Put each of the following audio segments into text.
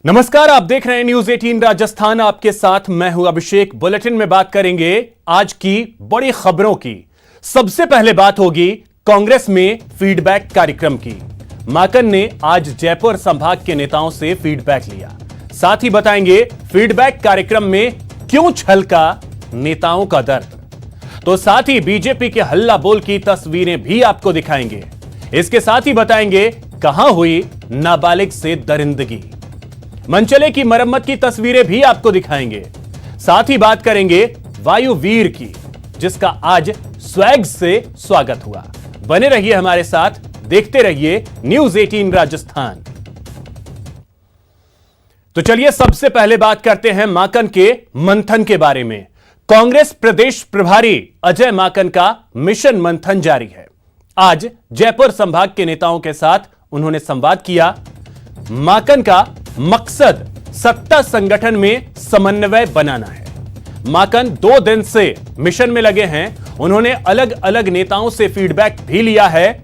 नमस्कार, आप देख रहे हैं न्यूज 18 राजस्थान। आपके साथ मैं हूं अभिषेक। बुलेटिन में बात करेंगे आज की बड़ी खबरों की। सबसे पहले बात होगी कांग्रेस में फीडबैक कार्यक्रम की। माकन ने आज जयपुर संभाग के नेताओं से फीडबैक लिया। साथ ही बताएंगे फीडबैक कार्यक्रम में क्यों छलका नेताओं का दर्द। तो साथ ही बीजेपी के हल्ला बोल की तस्वीरें भी आपको दिखाएंगे। इसके साथ ही बताएंगे कहां हुई नाबालिग से दरिंदगी। मनचले की मरम्मत की तस्वीरें भी आपको दिखाएंगे। साथ ही बात करेंगे वायुवीर की, जिसका आज स्वैग से स्वागत हुआ। बने रहिए हमारे साथ, देखते रहिए न्यूज 18 राजस्थान। तो चलिए सबसे पहले बात करते हैं माकन के मंथन के बारे में। कांग्रेस प्रदेश प्रभारी अजय माकन का मिशन मंथन जारी है। आज जयपुर संभाग के नेताओं के साथ उन्होंने संवाद किया। माकन का मकसद सत्ता संगठन में समन्वय बनाना है। माकन 2 दिन से मिशन में लगे हैं। उन्होंने अलग अलग नेताओं से फीडबैक भी लिया है।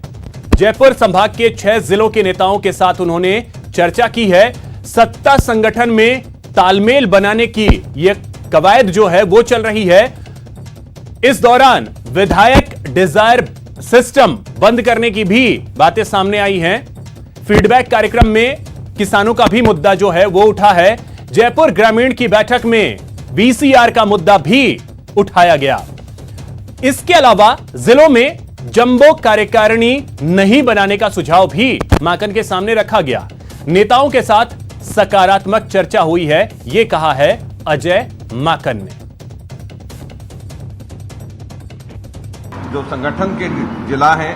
जयपुर संभाग के 6 जिलों के नेताओं के साथ उन्होंने चर्चा की है। सत्ता संगठन में तालमेल बनाने की यह कवायद जो है वो चल रही है। इस दौरान विधायक डिजायर सिस्टम बंद करने की भी बातें सामने आई हैं। फीडबैक कार्यक्रम में किसानों का भी मुद्दा जो है वो उठा है। जयपुर ग्रामीण की बैठक में वीसीआर का मुद्दा भी उठाया गया। इसके अलावा जिलों में जंबो कार्यकारिणी नहीं बनाने का सुझाव भी माकन के सामने रखा गया। नेताओं के साथ सकारात्मक चर्चा हुई है, यह कहा है अजय माकन ने। जो संगठन के जिला हैं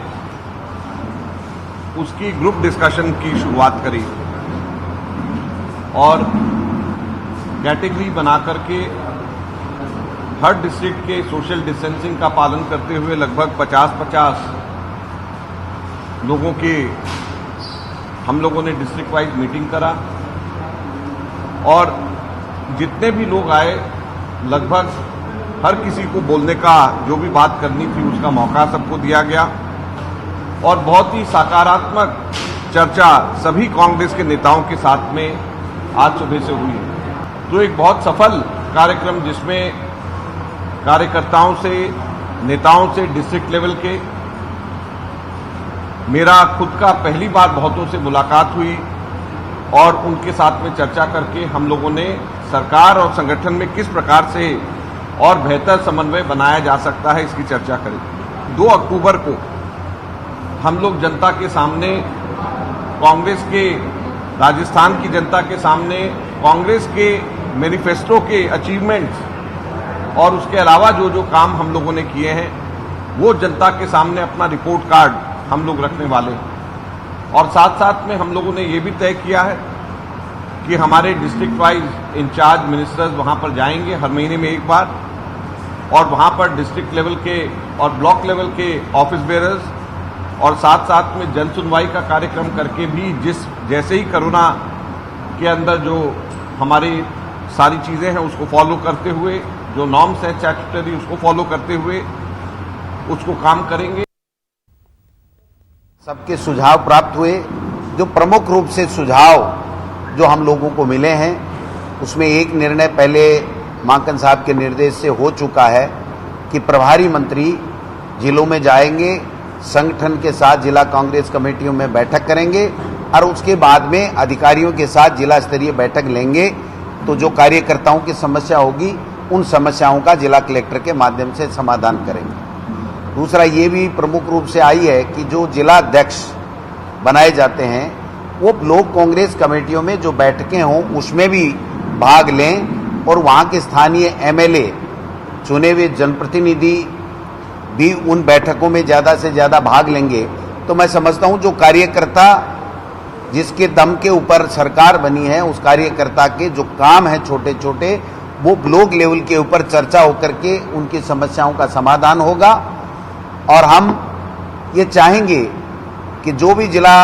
उसकी ग्रुप डिस्कशन की शुरुआत करी और कैटेगरी बना करके हर डिस्ट्रिक्ट के सोशल डिस्टेंसिंग का पालन करते हुए लगभग 50-50 लोगों के हम लोगों ने डिस्ट्रिक्ट वाइज मीटिंग करा और जितने भी लोग आए लगभग हर किसी को बोलने का, जो भी बात करनी थी उसका मौका सबको दिया गया और बहुत ही सकारात्मक चर्चा सभी कांग्रेस के नेताओं के साथ में आज सुबह से हुई है। तो एक बहुत सफल कार्यक्रम जिसमें कार्यकर्ताओं से, नेताओं से, डिस्ट्रिक्ट लेवल के, मेरा खुद का पहली बार बहुतों से मुलाकात हुई और उनके साथ में चर्चा करके हम लोगों ने सरकार और संगठन में किस प्रकार से और बेहतर समन्वय बनाया जा सकता है इसकी चर्चा करें। 2 अक्टूबर को हम लोग जनता के सामने, कांग्रेस के, राजस्थान की जनता के सामने कांग्रेस के मैनिफेस्टो के अचीवमेंट्स और उसके अलावा जो जो काम हम लोगों ने किए हैं वो जनता के सामने अपना रिपोर्ट कार्ड हम लोग रखने वाले हैं। और साथ साथ में हम लोगों ने ये भी तय किया है कि हमारे डिस्ट्रिक्ट वाइज इंचार्ज मिनिस्टर्स वहाँ पर जाएंगे हर महीने में एक बार और वहाँ पर डिस्ट्रिक्ट लेवल के और ब्लॉक लेवल के ऑफिस बेयरर्स और साथ साथ में जन सुनवाई का कार्यक्रम करके भी जैसे ही कोरोना के अंदर जो हमारी सारी चीज़ें हैं उसको फॉलो करते हुए, जो नॉर्म्स हैं स्टैट्यूटरी उसको फॉलो करते हुए उसको काम करेंगे। सबके सुझाव प्राप्त हुए। जो प्रमुख रूप से सुझाव जो हम लोगों को मिले हैं उसमें एक निर्णय पहले माकन साहब के निर्देश से हो चुका है कि प्रभारी मंत्री जिलों में जाएंगे, संगठन के साथ जिला कांग्रेस कमेटियों में बैठक करेंगे और उसके बाद में अधिकारियों के साथ जिला स्तरीय बैठक लेंगे। तो जो कार्यकर्ताओं की समस्या होगी उन समस्याओं का जिला कलेक्टर के माध्यम से समाधान करेंगे। दूसरा ये भी प्रमुख रूप से आई है कि जो जिला अध्यक्ष बनाए जाते हैं वो ब्लॉक कांग्रेस कमेटियों में जो बैठकें हों उसमें भी भाग लें और वहाँ के स्थानीय एमएलए, चुने हुए जनप्रतिनिधि भी उन बैठकों में ज़्यादा से ज़्यादा भाग लेंगे। तो मैं समझता हूँ जो कार्यकर्ता जिसके दम के ऊपर सरकार बनी है उस कार्यकर्ता के जो काम है छोटे छोटे वो ब्लॉक लेवल के ऊपर चर्चा होकर के उनकी समस्याओं का समाधान होगा। और हम ये चाहेंगे कि जो भी जिला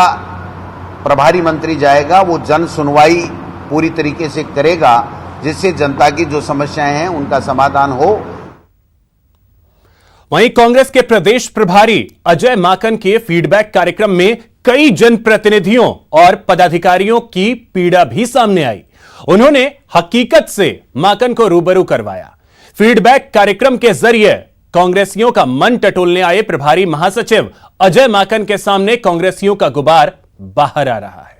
प्रभारी मंत्री जाएगा वो जन सुनवाई पूरी तरीके से करेगा जिससे जनता की जो समस्याएं हैं उनका समाधान हो। वहीं कांग्रेस के प्रदेश प्रभारी अजय माकन के फीडबैक कार्यक्रम में कई जनप्रतिनिधियों और पदाधिकारियों की पीड़ा भी सामने आई। उन्होंने हकीकत से माकन को रूबरू करवाया। फीडबैक कार्यक्रम के जरिए कांग्रेसियों का मन टटोलने आए प्रभारी महासचिव अजय माकन के सामने कांग्रेसियों का गुबार बाहर आ रहा है।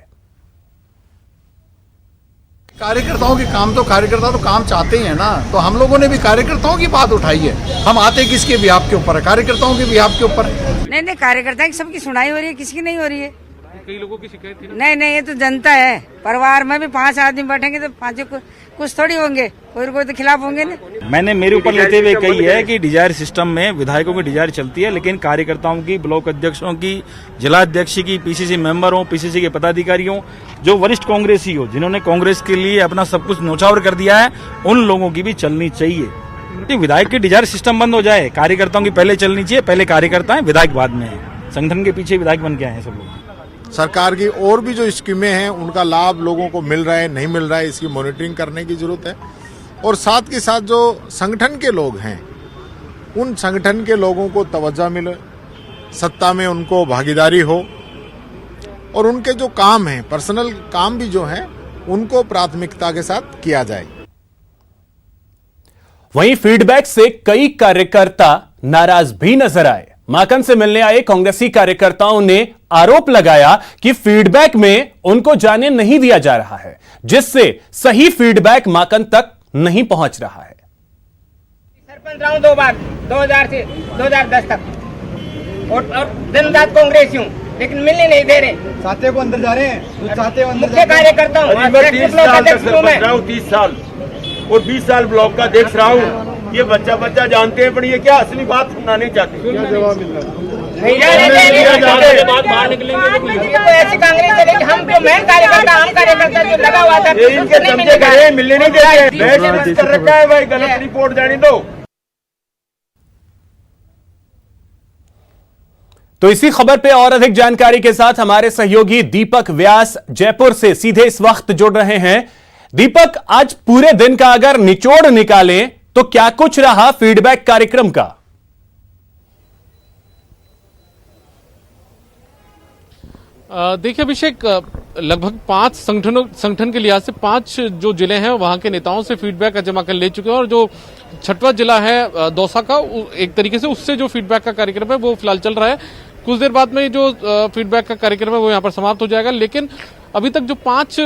कार्यकर्ताओं के काम तो कार्यकर्ता तो काम चाहते ही है ना, तो हम लोगों ने भी कार्यकर्ताओं की बात उठाई है। हम आते किसके बिहाफ के ऊपर है? कार्यकर्ताओं के बिहाफ के ऊपर है। नहीं, कार्यकर्ता की सबकी सुनाई हो रही है, किसी की नहीं हो रही है। कई लोगों की शिकायत थी। नहीं, ये तो जनता है। परिवार में भी 5 आदमी बैठेंगे तो 5 कुछ थोड़ी होंगे, कोई तो खिलाफ होंगे ना। मैंने मेरे ऊपर लेते हुए कही है कि डिजायर सिस्टम में विधायकों की डिजायर चलती है, लेकिन कार्यकर्ताओं की, ब्लॉक अध्यक्षों की, जिला अध्यक्ष की, पीसीसी मेंबरों, पीसीसी के पदाधिकारियों, जो वरिष्ठ कांग्रेसी हो, जिन्होंने कांग्रेस के लिए अपना सब कुछ न्यौछावर कर दिया है, उन लोगों की भी चलनी चाहिए। विधायक की डिजायर सिस्टम बंद हो जाए, कार्यकर्ताओं की पहले चलनी चाहिए। पहले कार्यकर्ता है, विधायक बाद में है। संगठन के पीछे विधायक बन के आए हैं सब लोग। सरकार की और भी जो स्कीमें हैं उनका लाभ लोगों को मिल रहा है नहीं मिल रहा है, इसकी मॉनिटरिंग करने की जरूरत है। और साथ के साथ जो संगठन के लोग हैं, उन संगठन के लोगों को तवज्जो मिले, सत्ता में उनको भागीदारी हो, और उनके जो काम हैं, पर्सनल काम भी जो हैं, उनको प्राथमिकता के साथ किया जाए। वहीं फीडबैक से कई कार्यकर्ता नाराज भी नजर आए। माकन से मिलने आए कांग्रेसी कार्यकर्ताओं ने आरोप लगाया कि फीडबैक में उनको जाने नहीं दिया जा रहा है, जिससे सही फीडबैक माकन तक नहीं पहुंच रहा है। सरपंच रहा हूं 2 बार, 2000 से 2010 तक, और दिन रात कांग्रेसी हूं, लेकिन मिलने नहीं दे रहे। साथे को अंदर जा रहे हैं, साथे को अंदर मुख्य कार्यकर्ता हूं, 30 साल और 20 साल ब्लॉक का देख रहा हूँ। ये बच्चा जानते हैं, पर ये क्या असली बात सुनना नहीं चाहते। क्या जवाब मिल रहा है? बाहर निकलेंगे तो ऐसी कांग्रेस है कि हम जो मेन कार्यकर्ता, हम कार्यकर्ता जो लगा हुआ था, इनके कब्जे करे, मिलने नहीं देते। कर रखा है भाई, गलत रिपोर्ट जाने दो। तो इसी खबर पे और अधिक जानकारी के साथ हमारे सहयोगी दीपक व्यास जयपुर से सीधे इस वक्त जुड़ रहे हैं। दीपक, आज पूरे दिन का अगर निचोड़ निकालें तो क्या कुछ रहा फीडबैक कार्यक्रम का? देखिए अभिषेक, लगभग 5 संगठन के लिहाज से 5 जो जिले हैं वहां के नेताओं से फीडबैक अजय माकन ले चुके हैं, और जो 6वां जिला है दौसा का, एक तरीके से उससे जो फीडबैक का कार्यक्रम है वो फिलहाल चल रहा है। कुछ देर बाद में जो फीडबैक का कार्यक्रम है वो यहाँ पर समाप्त हो जाएगा। लेकिन अभी तक जो 5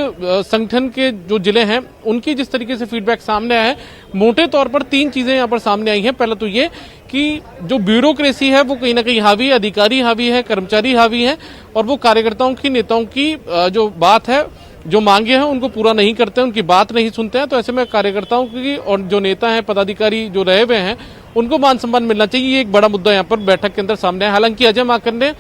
संगठन के जो जिले हैं उनकी जिस तरीके से फीडबैक सामने आया है, मोटे तौर पर 3 चीजें यहाँ पर सामने आई हैं। पहला तो ये कि जो ब्यूरोक्रेसी है वो कहीं ना कहीं हावी है, अधिकारी हावी है, कर्मचारी हावी है, और वो कार्यकर्ताओं की, नेताओं की जो बात है, जो मांगे हैं उनको पूरा नहीं करते हैं, उनकी बात नहीं सुनते हैं। तो ऐसे में कार्यकर्ताओं की और जो नेता हैं, पदाधिकारी जो रहे हुए हैं, उनको मान सम्मान मिलना चाहिए। ये एक बड़ा मुद्दा यहाँ पर बैठक के अंदर सामने है। हालांकि अजय माकन ने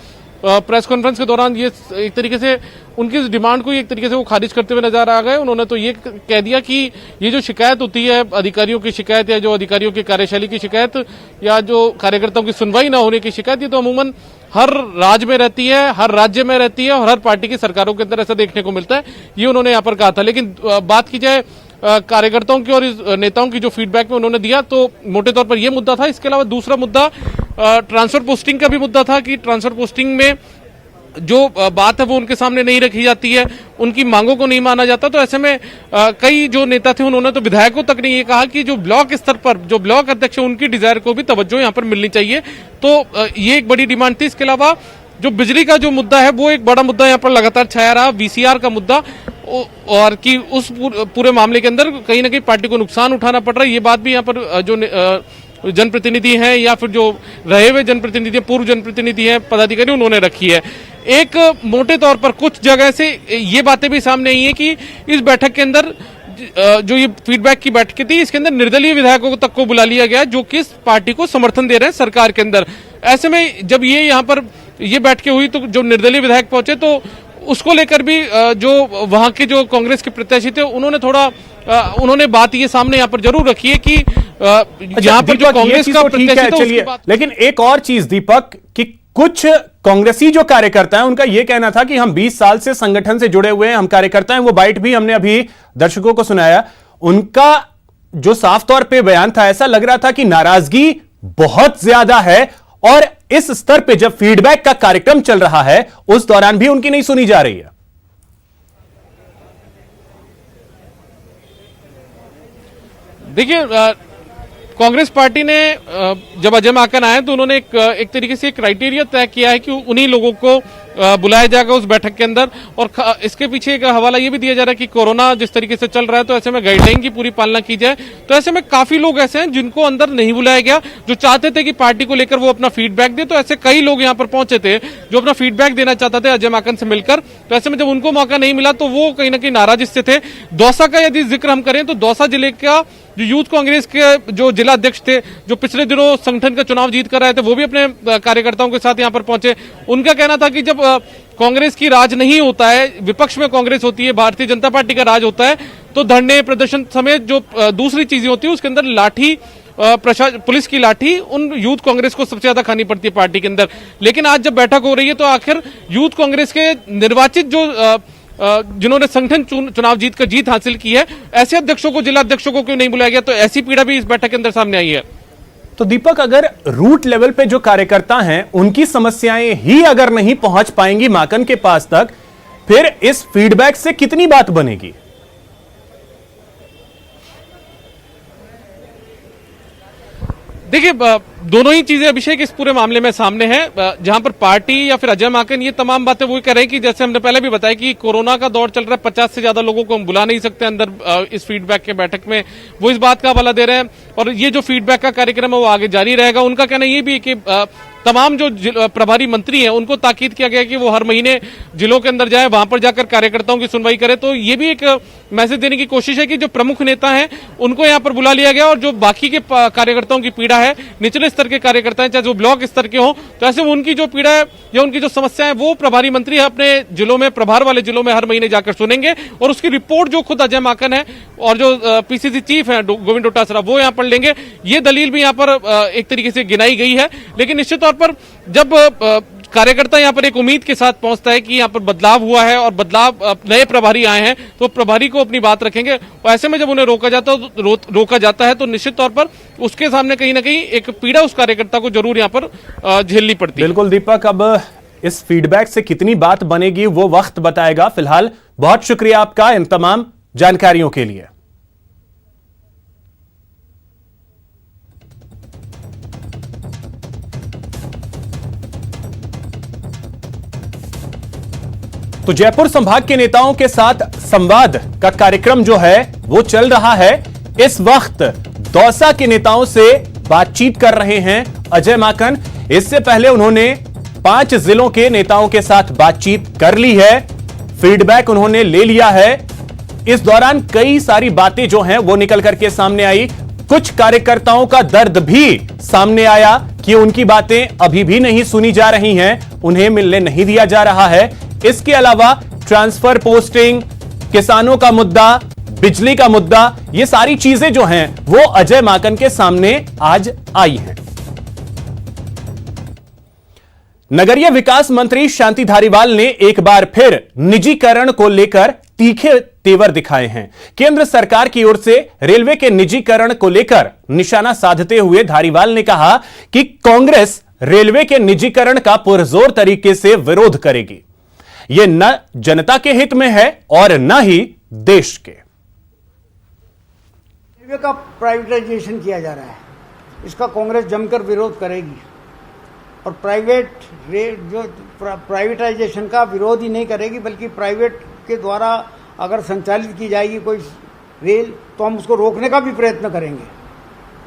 प्रेस कॉन्फ्रेंस के दौरान ये एक तरीके से उनकी इस डिमांड को एक तरीके से वो खारिज करते हुए नजर आ गए। उन्होंने तो ये कह दिया कि ये जो शिकायत होती है, अधिकारियों की शिकायत या जो अधिकारियों की कार्यशैली की शिकायत या जो कार्यकर्ताओं की सुनवाई ना होने की शिकायत, ये तो अमूमन हर राज्य में रहती है, हर राज्य में रहती है, और हर पार्टी की सरकारों के अंदर ऐसा देखने को मिलता है। ये उन्होंने यहाँ पर कहा था। लेकिन बात की जाए कार्यकर्ताओं की और नेताओं की जो फीडबैक में उन्होंने दिया, तो मोटे तौर पर यह मुद्दा था। इसके अलावा दूसरा मुद्दा ट्रांसफर पोस्टिंग का भी मुद्दा था कि ट्रांसफर पोस्टिंग में जो बात है वो उनके सामने नहीं रखी जाती है, उनकी मांगों को नहीं माना जाता। तो ऐसे में कई जो नेता थे उन्होंने तो विधायकों तक ने ये कहा कि जो ब्लॉक स्तर पर जो ब्लॉक अध्यक्ष है उनकी डिजायर को भी तवज्जो यहाँ पर मिलनी चाहिए। तो ये एक बड़ी डिमांड थी। इसके अलावा जो बिजली का जो मुद्दा है वो एक बड़ा मुद्दा यहाँ पर लगातार छाया रहा, VCR का मुद्दा, और कि उस पूरे मामले के अंदर कहीं ना कहीं पार्टी को नुकसान उठाना पड़ रहा है। ये बात भी यहाँ पर जो जनप्रतिनिधि हैं या फिर जो रहे हुए जनप्रतिनिधि, पूर्व जनप्रतिनिधि हैं, पदाधिकारी, उन्होंने रखी है। एक मोटे तौर पर कुछ जगह से ये बातें भी सामने आई है कि इस बैठक के अंदर जो ये फीडबैक की बैठक थी, इसके अंदर निर्दलीय विधायकों तक को बुला लिया गया जो किस पार्टी को समर्थन दे रहे हैं सरकार के अंदर। ऐसे में जब ये यहाँ पर ये बैठकें हुई तो जो निर्दलीय विधायक पहुंचे तो उसको लेकर भी जो वहां के जो कांग्रेस के प्रत्याशी थे उन्होंने बात ये सामने यहाँ पर जरूर रखी है कि यहाँ पर जो कांग्रेस का प्रत्याशी था उसकी बात। लेकिन एक और चीज दीपक, कि कुछ कांग्रेसी जो कार्यकर्ता हैं उनका यह कहना था कि हम 20 साल से संगठन से जुड़े हुए हैं, हम कार्यकर्ता हैं। वो बाइट भी हमने अभी दर्शकों को सुनाया। उनका जो साफ तौर पे बयान था, ऐसा लग रहा था कि नाराजगी बहुत ज्यादा है, और इस स्तर पे जब फीडबैक का कार्यक्रम चल रहा है उस दौरान भी उनकी नहीं सुनी जा रही है। देखिए, कांग्रेस पार्टी ने जब अजय माकन आए तो उन्होंने एक तरीके से क्राइटेरिया तय किया है कि उन्हीं लोगों को बुलाया जाएगा उस बैठक के अंदर। और इसके पीछे एक हवाला ये भी दिया जा रहा है कि कोरोना जिस तरीके से चल रहा है तो ऐसे में गाइडलाइन की पूरी पालना की जाए। तो ऐसे में काफी लोग ऐसे हैं जिनको अंदर नहीं बुलाया गया, जो चाहते थे कि पार्टी को लेकर वो अपना फीडबैक दे। तो ऐसे कई लोग यहाँ पर पहुंचे थे जो अपना फीडबैक देना चाहते थे अजय माकन से मिलकर। तो ऐसे में जब उनको मौका नहीं मिला तो वो कहीं ना कहीं नाराज इससे थे। दौसा का यदि जिक्र हम करें तो दौसा जिले का जो यूथ कांग्रेस के जो जिला अध्यक्ष थे, जो पिछले दिनों संगठन का चुनाव जीत कर आए थे, वो भी अपने कार्यकर्ताओं के साथ यहां पर पहुंचे। उनका कहना था कि जब कांग्रेस की राज नहीं होता है, विपक्ष में कांग्रेस होती है, भारतीय जनता पार्टी का राज होता है, तो धरने प्रदर्शन समेत जो दूसरी चीजें होती है उसके अंदर लाठी, पुलिस की लाठी उन यूथ कांग्रेस को सबसे ज्यादा खानी पड़ती है पार्टी के अंदर। लेकिन आज जब बैठक हो रही है तो आखिर यूथ कांग्रेस के निर्वाचित जो जिन्होंने संगठन चुनाव जीत कर जीत हासिल की है, ऐसे अध्यक्षों को, जिला अध्यक्षों को क्यों नहीं बुलाया गया? तो ऐसी पीड़ा भी इस बैठक के अंदर सामने आई है। तो दीपक, अगर रूट लेवल पे जो कार्यकर्ता हैं उनकी समस्याएं ही अगर नहीं पहुंच पाएंगी माकन के पास तक, फिर इस फीडबैक से कितनी बात बनेगी? देखिए, दोनों ही चीजें अभिषेक इस पूरे मामले में सामने हैं। जहां पर पार्टी या फिर अजय माकन ये तमाम बातें वही कर रहे हैं कि जैसे हमने पहले भी बताया कि कोरोना का दौर चल रहा है, 50 से ज्यादा लोगों को हम बुला नहीं सकते अंदर इस फीडबैक के बैठक में, वो इस बात का हवाला दे रहे हैं। और ये जो फीडबैक का कार्यक्रम है वो आगे जारी रहेगा। उनका कहना ये भी है कि तमाम जो प्रभारी मंत्री हैं उनको ताकीद किया गया कि वो हर महीने जिलों के अंदर जाए, वहां पर जाकर कार्यकर्ताओं की सुनवाई करें। तो ये भी एक मैसेज देने की कोशिश है कि जो प्रमुख नेता हैं उनको यहां पर बुला लिया गया, और जो बाकी के कार्यकर्ताओं की पीड़ा है, निचले स्तर के कार्यकर्ता हैं, चाहे जो ब्लॉक स्तर के हों, तो ऐसे उनकी जो पीड़ा है या उनकी जो समस्या है वो प्रभारी मंत्री अपने जिलों में, प्रभार वाले जिलों में हर महीने जाकर सुनेंगे। और उसकी रिपोर्ट जो खुद अजय माकन है और जो पीसीसी चीफ है गोविंद डोटासरा, वो यहां पर लेंगे। ये दलील भी यहां पर एक तरीके से गिनाई गई है। लेकिन निश्चित तौर पर जब कार्यकर्ता यहां पर एक उम्मीद के साथ पहुंचता है कि यहां पर बदलाव हुआ है और बदलाव, नए प्रभारी आए हैं, तो प्रभारी को अपनी बात रखेंगे। और ऐसे में जब उन्हें रोका जाता है तो निश्चित तौर पर उसके सामने कहीं ना कहीं एक पीड़ा उस कार्यकर्ता को जरूर यहां पर झेलनी पड़ती है। बिल्कुल दीपक, अब इस फीडबैक से कितनी बात बनेगी वो वक्त बताएगा। फिलहाल बहुत शुक्रिया आपका इन तमाम जानकारियों के लिए। तो जयपुर संभाग के नेताओं के साथ संवाद का कार्यक्रम जो है वो चल रहा है। इस वक्त दौसा के नेताओं से बातचीत कर रहे हैं अजय माकन। इससे पहले उन्होंने 5 जिलों के नेताओं के साथ बातचीत कर ली है, फीडबैक उन्होंने ले लिया है। इस दौरान कई सारी बातें जो हैं वो निकल करके सामने आई। कुछ कार्यकर्ताओं का दर्द भी सामने आया कि उनकी बातें अभी भी नहीं सुनी जा रही हैं, उन्हें मिलने नहीं दिया जा रहा है। इसके अलावा ट्रांसफर पोस्टिंग, किसानों का मुद्दा, बिजली का मुद्दा, ये सारी चीजें जो हैं वो अजय माकन के सामने आज आई हैं। नगरीय विकास मंत्री शांति धारीवाल ने एक बार फिर निजीकरण को लेकर तीखे तेवर दिखाए हैं। केंद्र सरकार की ओर से रेलवे के निजीकरण को लेकर निशाना साधते हुए धारीवाल ने कहा कि कांग्रेस रेलवे के निजीकरण का पुरजोर तरीके से विरोध करेगी। यह न जनता के हित में है और न ही देश के। रेलवे का प्राइवेटाइजेशन किया जा रहा है, इसका कांग्रेस जमकर विरोध करेगी। और प्राइवेटाइजेशन का विरोध ही नहीं करेगी, बल्कि प्राइवेट के द्वारा अगर संचालित की जाएगी कोई रेल तो हम उसको रोकने का भी प्रयत्न करेंगे।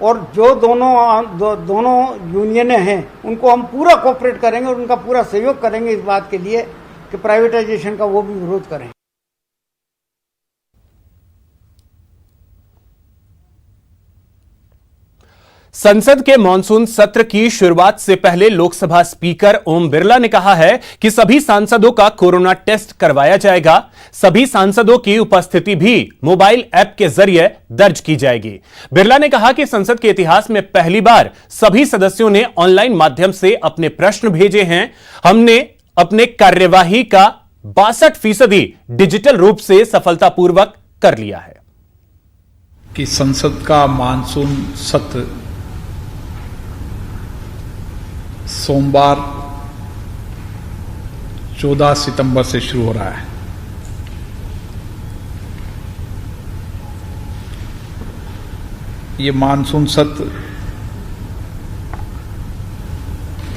और जो दोनों यूनियनें हैं उनको हम पूरा कोऑपरेट करेंगे और उनका पूरा सहयोग करेंगे इस बात के लिए कि प्राइवेटाइजेशन का वो भी विरोध करें। संसद के मॉनसून सत्र की शुरुआत से पहले लोकसभा स्पीकर ओम बिरला ने कहा है कि सभी सांसदों का कोरोना टेस्ट करवाया जाएगा। सभी सांसदों की उपस्थिति भी मोबाइल ऐप के जरिए दर्ज की जाएगी। बिरला ने कहा कि संसद के इतिहास में पहली बार सभी सदस्यों ने ऑनलाइन माध्यम से अपने प्रश्न भेजे हैं। हमने अपने कार्यवाही का 62% डिजिटल रूप से सफलतापूर्वक कर लिया है। कि संसद का मानसून सत्र सोमवार 14 सितंबर से शुरू हो रहा है। ये मानसून सत्र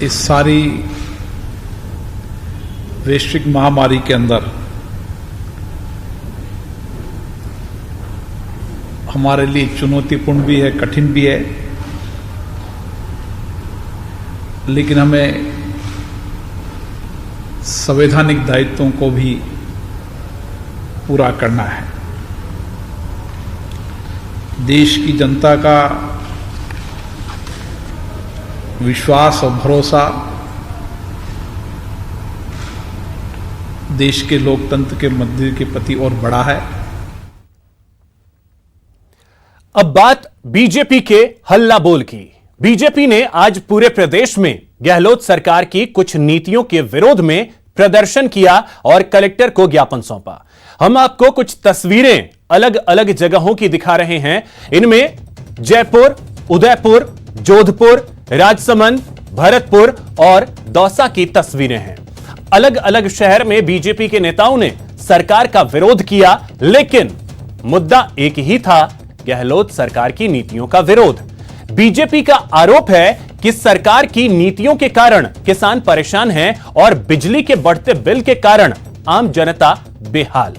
इस सारी वैश्विक महामारी के अंदर हमारे लिए चुनौतीपूर्ण भी है, कठिन भी है, लेकिन हमें संवैधानिक दायित्वों को भी पूरा करना है। देश की जनता का विश्वास और भरोसा देश के लोकतंत्र के मंदिर के प्रति और बड़ा है। अब बात बीजेपी के हल्ला बोल की। बीजेपी ने आज पूरे प्रदेश में गहलोत सरकार की कुछ नीतियों के विरोध में प्रदर्शन किया और कलेक्टर को ज्ञापन सौंपा। हम आपको कुछ तस्वीरें अलग अलग जगहों की दिखा रहे हैं। इनमें जयपुर, उदयपुर, जोधपुर, राजसमंद, भरतपुर और दौसा की तस्वीरें हैं। अलग अलग शहर में बीजेपी के नेताओं ने सरकार का विरोध किया, लेकिन मुद्दा एक ही था, गहलोत सरकार की नीतियों का विरोध। बीजेपी का आरोप है कि सरकार की नीतियों के कारण किसान परेशान हैं और बिजली के बढ़ते बिल के कारण आम जनता बेहाल।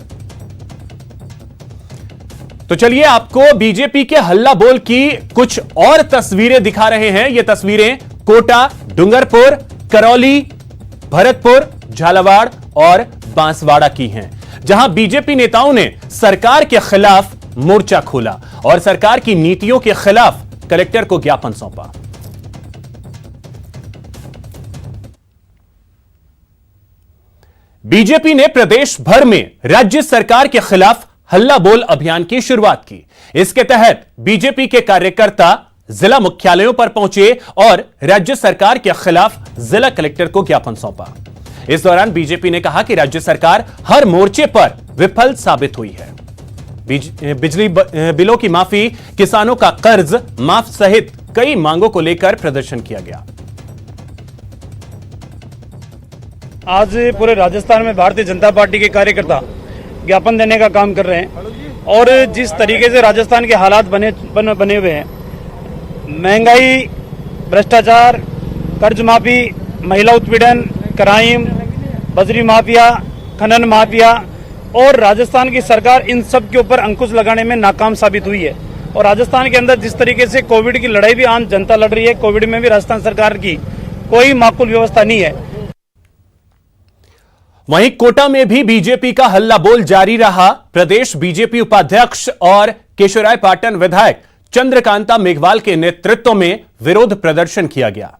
तो चलिए आपको बीजेपी के हल्ला बोल की कुछ और तस्वीरें दिखा रहे हैं। ये तस्वीरें कोटा, डूंगरपुर, करौली, भरतपुर, झालावाड़ और बांसवाड़ा की हैं, जहां बीजेपी नेताओं ने सरकार के खिलाफ मोर्चा खोला और सरकार की नीतियों के खिलाफ कलेक्टर को ज्ञापन सौंपा। बीजेपी ने प्रदेश भर में राज्य सरकार के खिलाफ हल्ला बोल अभियान की शुरुआत की। इसके तहत बीजेपी के कार्यकर्ता जिला मुख्यालयों पर पहुंचे और राज्य सरकार के खिलाफ जिला कलेक्टर को ज्ञापन सौंपा। इस दौरान बीजेपी ने कहा कि राज्य सरकार हर मोर्चे पर विफल साबित हुई है। बिजली बिलों की माफी, किसानों का कर्ज माफ सहित कई मांगों को लेकर प्रदर्शन किया गया। आज पूरे राजस्थान में भारतीय जनता पार्टी के कार्यकर्ता ज्ञापन देने का काम कर रहे हैं और जिस तरीके से राजस्थान के हालात बने हुए हैं, महंगाई, भ्रष्टाचार, कर्ज माफी, महिला उत्पीड़न, क्राइम, बजरी माफिया, खनन माफिया और राजस्थान की सरकार इन सब के ऊपर अंकुश लगाने में नाकाम साबित हुई है। और राजस्थान के अंदर जिस तरीके से कोविड की लड़ाई भी आम जनता लड़ रही है, कोविड में भी राजस्थान सरकार की कोई माकूल व्यवस्था नहीं है। वहीं कोटा में भी बीजेपी का हल्ला बोल जारी रहा। प्रदेश बीजेपी उपाध्यक्ष और केशोरायपाटन विधायक चंद्रकांता मेघवाल के नेतृत्व में विरोध प्रदर्शन किया गया।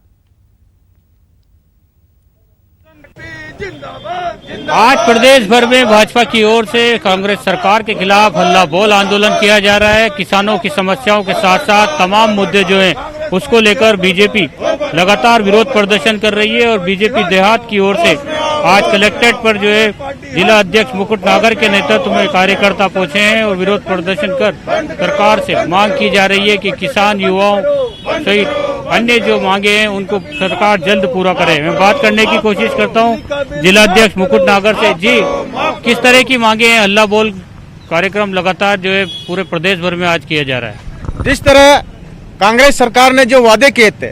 आज प्रदेश भर में भाजपा की ओर से कांग्रेस सरकार के खिलाफ हल्ला बोल आंदोलन किया जा रहा है। किसानों की समस्याओं के साथ साथ तमाम मुद्दे जो हैं उसको लेकर बीजेपी लगातार विरोध प्रदर्शन कर रही है और बीजेपी देहात की ओर से आज कलेक्ट्रेट पर जो है जिला अध्यक्ष मुकुट नागर के नेतृत्व में कार्यकर्ता पहुंचे हैं और विरोध प्रदर्शन कर सरकार से मांग की जा रही है कि किसान, युवाओं सहित अन्य जो मांगे हैं उनको सरकार जल्द पूरा करे। मैं बात करने की कोशिश करता हूं जिला अध्यक्ष मुकुट नागर से। जी, किस तरह की मांगे हैं? हल्ला बोल कार्यक्रम लगातार जो है पूरे प्रदेश भर में आज किया जा रहा है। जिस तरह कांग्रेस सरकार ने जो वादे किए थे,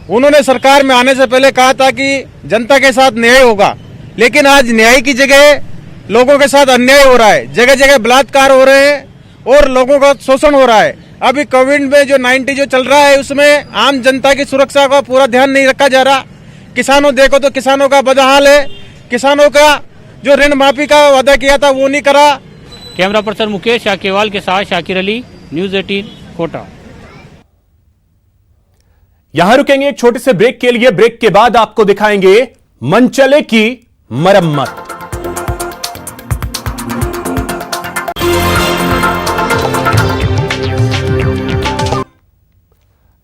उन्होंने सरकार में आने से पहले कहा था कि जनता के साथ न्याय होगा, लेकिन आज न्याय की जगह लोगों के साथ अन्याय हो रहा है। जगह जगह बलात्कार हो रहे हैं और लोगों का शोषण हो रहा है। अभी कोविड में जो 90 जो चल रहा है उसमें आम जनता की सुरक्षा का पूरा ध्यान नहीं रखा जा रहा। किसानों देखो तो किसानों का बदहाल है। किसानों का जो ऋण माफी का वादा किया था वो नहीं करा। कैमरा पर्सन मुकेश शाकेवाल के साथ शाकिर अली, न्यूज 18 कोटा। यहां रुकेंगे एक छोटे से ब्रेक के लिए। ब्रेक के बाद आपको दिखाएंगे मनचले की मरम्मत।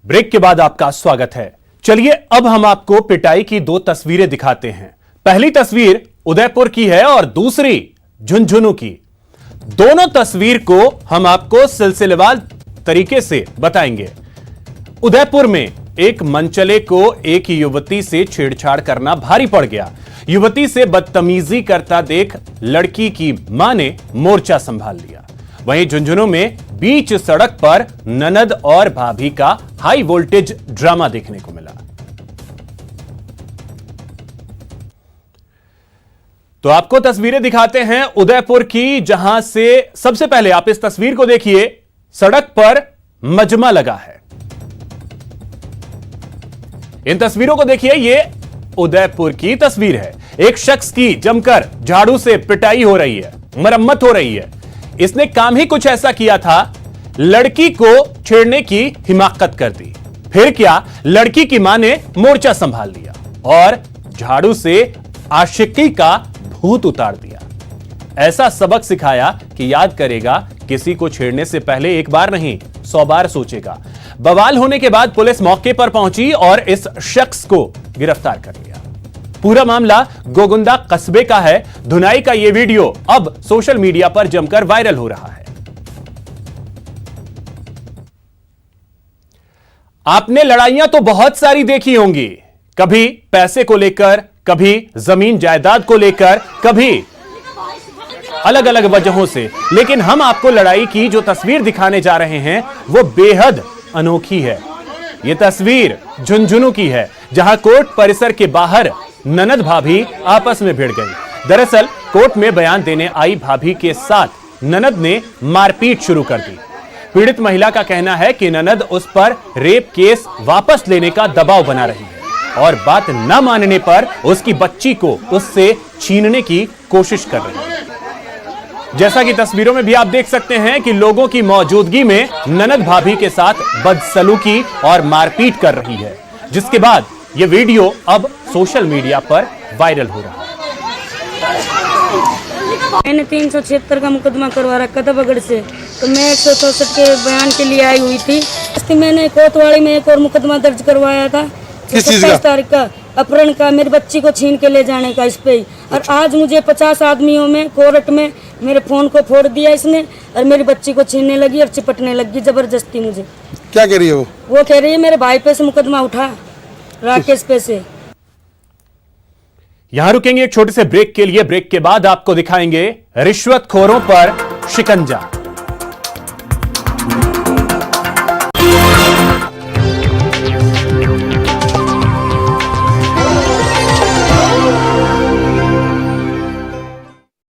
ब्रेक के बाद आपका स्वागत है। चलिए अब हम आपको पिटाई की दो तस्वीरें दिखाते हैं। पहली तस्वीर उदयपुर की है और दूसरी झुंझुनू की। दोनों तस्वीर को हम आपको सिलसिलेवार तरीके से बताएंगे। उदयपुर में एक मनचले को एक युवती से छेड़छाड़ करना भारी पड़ गया। युवती से बदतमीजी करता देख लड़की की मां ने मोर्चा संभाल लिया। वहीं झुंझुनू में बीच सड़क पर ननद और भाभी का हाई वोल्टेज ड्रामा देखने को मिला। तो आपको तस्वीरें दिखाते हैं उदयपुर की, जहां से सबसे पहले आप इस तस्वीर को देखिए। सड़क पर मजमा लगा है। इन तस्वीरों को देखिए, ये उदयपुर की तस्वीर है। एक शख्स की जमकर झाड़ू से पिटाई हो रही है, मरम्मत हो रही है। इसने काम ही कुछ ऐसा किया था, लड़की को छेड़ने की हिमाकत कर दी। फिर क्या, लड़की की मां ने मोर्चा संभाल लिया और झाड़ू से आशिकी का भूत उतार दिया। ऐसा सबक सिखाया कि याद करेगा, किसी को छेड़ने से पहले एक बार नहीं 100 बार सोचेगा। बवाल होने के बाद पुलिस मौके पर पहुंची और इस शख्स को गिरफ्तार कर लिया। पूरा मामला गोगुंदा कस्बे का है। धुनाई का यह वीडियो अब सोशल मीडिया पर जमकर वायरल हो रहा है। आपने लड़ाइयां तो बहुत सारी देखी होंगी, कभी पैसे को लेकर, कभी जमीन जायदाद को लेकर, कभी अलग अलग वजहों से। लेकिन हम आपको लड़ाई की जो तस्वीर दिखाने जा रहे हैं वो बेहद अनोखी है। यह तस्वीर झुंझुनू की है, जहां कोर्ट परिसर के बाहर ननद भाभी आपस में भिड़ गई। दरअसल कोर्ट में बयान देने आई भाभी के साथ ननद ने मारपीट शुरू कर दी। पीड़ित महिला का कहना है कि ननद उस पर रेप केस वापस लेने का दबाव बना रही है और बात न मानने पर उसकी बच्ची को उससे छीनने की कोशिश कर रही है। जैसा कि तस्वीरों में भी आप देख सकते हैं कि लोगों की मौजूदगी में ननद भाभी के साथ बदसलूकी और मारपीट कर रही है, जिसके बाद यह वीडियो अब सोशल मीडिया पर वायरल हो रहा है। मैंने 376 का मुकदमा करवा रखा था बगड़ से, तो मैं 164 के बयान के लिए आई हुई थी। मैंने कोतवाली में एक और मुकदमा दर्ज करवाया था 27 तारीख का, अपहरण का, मेरी बच्ची को छीन के ले जाने का, इस पे ही। और आज मुझे 50 आदमियों में कोर्ट में मेरे फोन को फोड़ दिया इसने और मेरी बच्ची को छीनने लगी और चिपटने लगी जबरदस्ती मुझे। क्या कह रही है वो कह रही है मेरे भाई पे से मुकदमा उठा, राकेश पे से। यहां रुकेंगे एक छोटे से ब्रेक के लिए। ब्रेक के बाद आपको दिखाएंगे रिश्वतखोरों पर शिकंजा।